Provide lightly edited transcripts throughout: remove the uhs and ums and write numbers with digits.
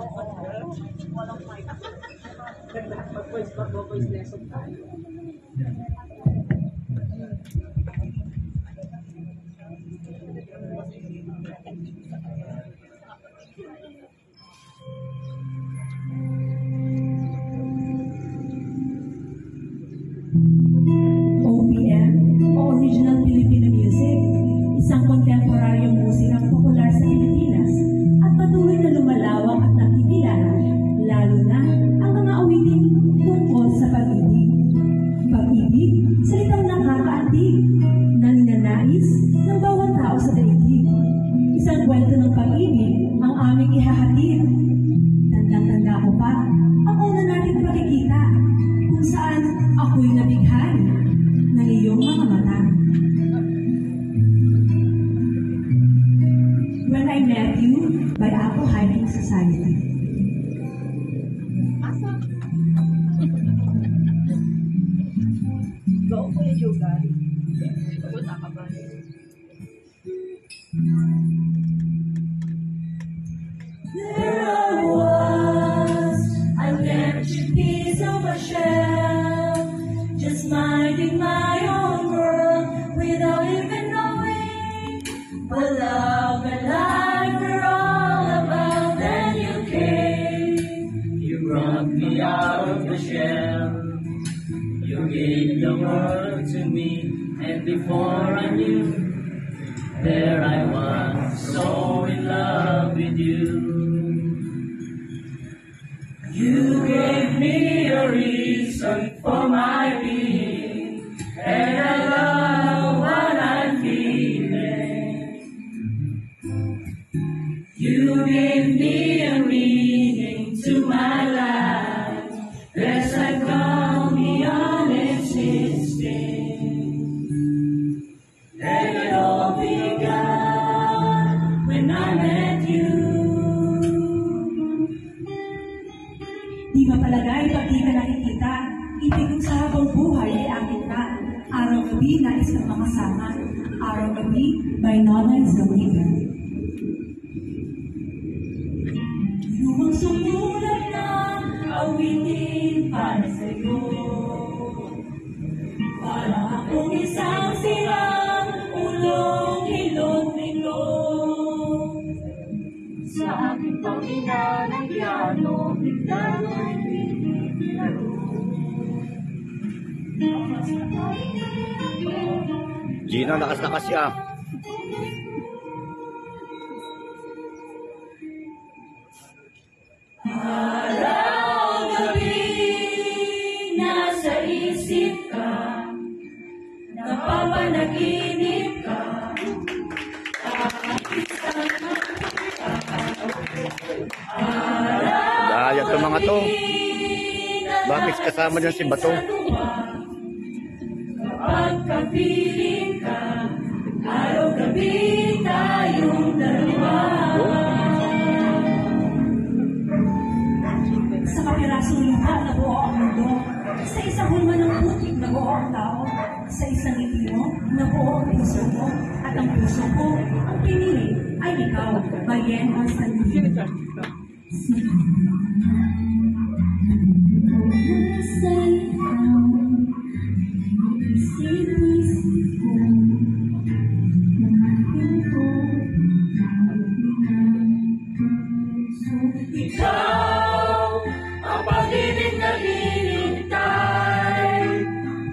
Walang mic. Mag-voice lesson tayo. OPM o Original Filipino Music, isang kontemporaryong musikang popular sa Pilipinas at patuloy na lumalawak at nakikilala, lalo na ang mga awitin tungkol sa pag-ibig. Pag-ibig, salitang nakakaantig, na ninanais ng bawat tao sa daigdig. Isang kwento ng pag-ibig ang aming ihahatid. Tandang-tanda ko pa ang una nating pakikita kung saan ako'y nabighay ng iyong mga mata. When I Met You by Apple Hiking Society. Go po yung yoga. Punta ka ba? There I was, I left you piece of a shell, just minding my own world without even knowing what love and life were all about. Then you came, You brought me out of the shell. You gave the world to me, and before I knew, there I was, so in love with you. You gave me a reason for my being, and I love what I'm feeling. You gave me a meaning to my life, as I've gone beyond existing. And it all began when I met you. di mapalagay pag di ka nakikita, ibig kong sa habang buhay ay akin ka. Araw-gabi nais kang makasama, araw-gabi by Nona Zalita. Lumang sumulat na awitin para sa'yo. Para akong isang silang ulong hilot-hilot. Sa aking pangina ng piano, biglang ay pinipilaro. Gina, lakas na kasi ah. Araw-gabi nasa isip ka, napapanaginip ka. Daya to mga to. Bakit kasama dyan si Bato? Pagkapiling ka, araw-gabi tayong dalawa. Sa kapirasong lupa na buo ang mundo, sa isang hulma ng putik na buo ang tao, sa isang ngiti mo na buo ang puso mo, at ang puso ko, ang pinili ay ikaw, Bayen Constantine. Ikaw ang pag-ibig na hinintay.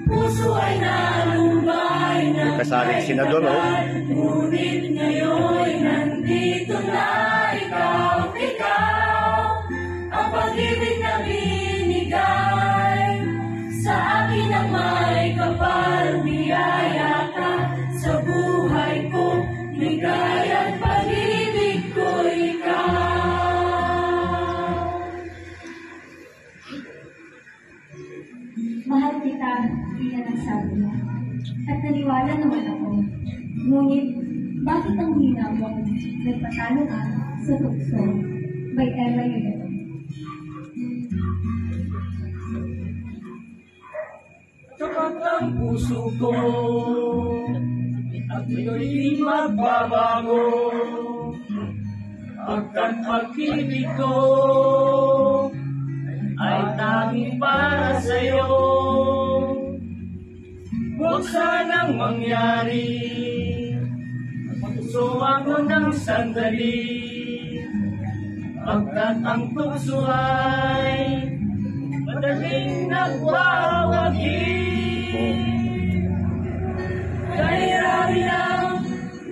Puso ay nalumbay ng Kasaling senador, oh. ngunit ngayon nandito na ikaw. Ang pag-ibig na binigay sa akin ang may kapal, biyaya ka sa buhay ko. Ligaya at pag-ibig ko ikaw. Mahal kita, iyan ang sabi mo. At naniwala naman ako. Ngunit, bakit ang hina mong nagpatalo ka sa tukso? By Ella Yunero. Tapat ang puso ko at ito'y di magbabago. Pagkat pag-ibig ko ay tanging para sa'yo. Huwag sanang mangyari, puso ako ng sandali. Pagkat ang tukso ay madaling nagwawagi. Kay rami ng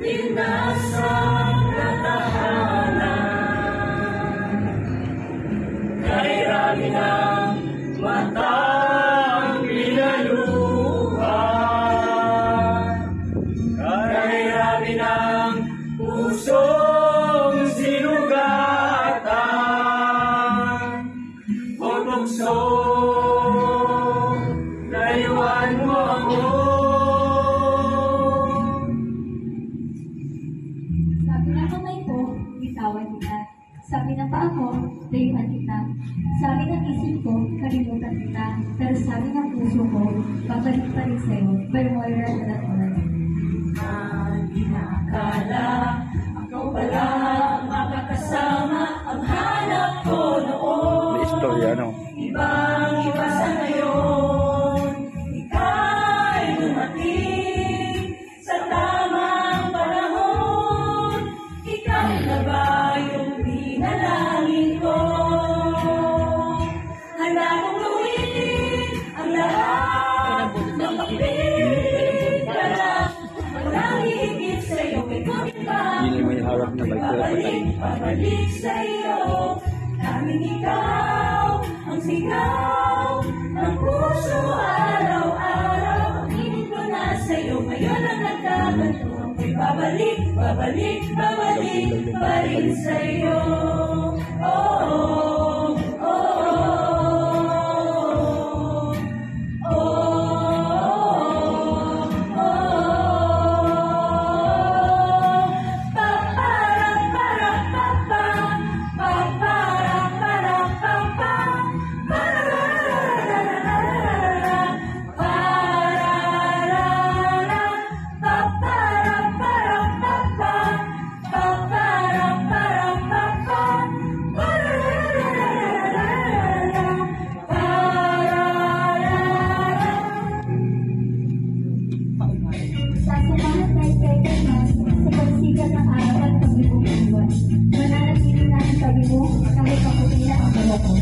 pinasang natahanan, kay rami ng matang pinaluha, kay rami ng pusong sinugatan. O tukso, layuan mo ako. Sabi ng kamay ko, bitawan kita. Sabi ng paa ko, layuan kita. Sabi ng isip ko, kalimutan kita. Pero sabi ng puso ko, babalik pa rin sa'yo. By Moira de la Torre. Di na akala, ikaw pala ang makakasama. Ang hanap ko noon, May istorya, no? ibang iba sa ngayon. Ika'y dumating sa tamang panahon. Ikaw na ba yung pinalangin ko? Handa kong gawin ang lahat ng pagpipit ka lang. Walang hihigit sa'yo, ikaw iba. Hindi mo yung harap na may Pabalik, pabalik sa'yo. Tanging ikaw ang sigaw ng puso araw-araw. Pag-ibig ko na sa'yo, ngayon ang nagkaganto. Ako'y babalik, babalik, babalik pa rin sa'yo. Oh, oh, oh, oh, oh, oh, oh. Pa-para-para-pa-pa, pa-para-para-pa-pa, pa-ra-ra-ra-ra-ra-ra-ra-ra, pa-ra-ra-ra, pa-para-para-pa-pa, pa-para-para-pa-pa, pa-ra-ra-ra-ra-ra-ra-ra, pa-ra-ra-ra. Sasamahan tayo kay Kailan sa pagsikat ng araw at pagbibong buwan. Mananatili natin kami mo kahit paputi na ang buhok ko.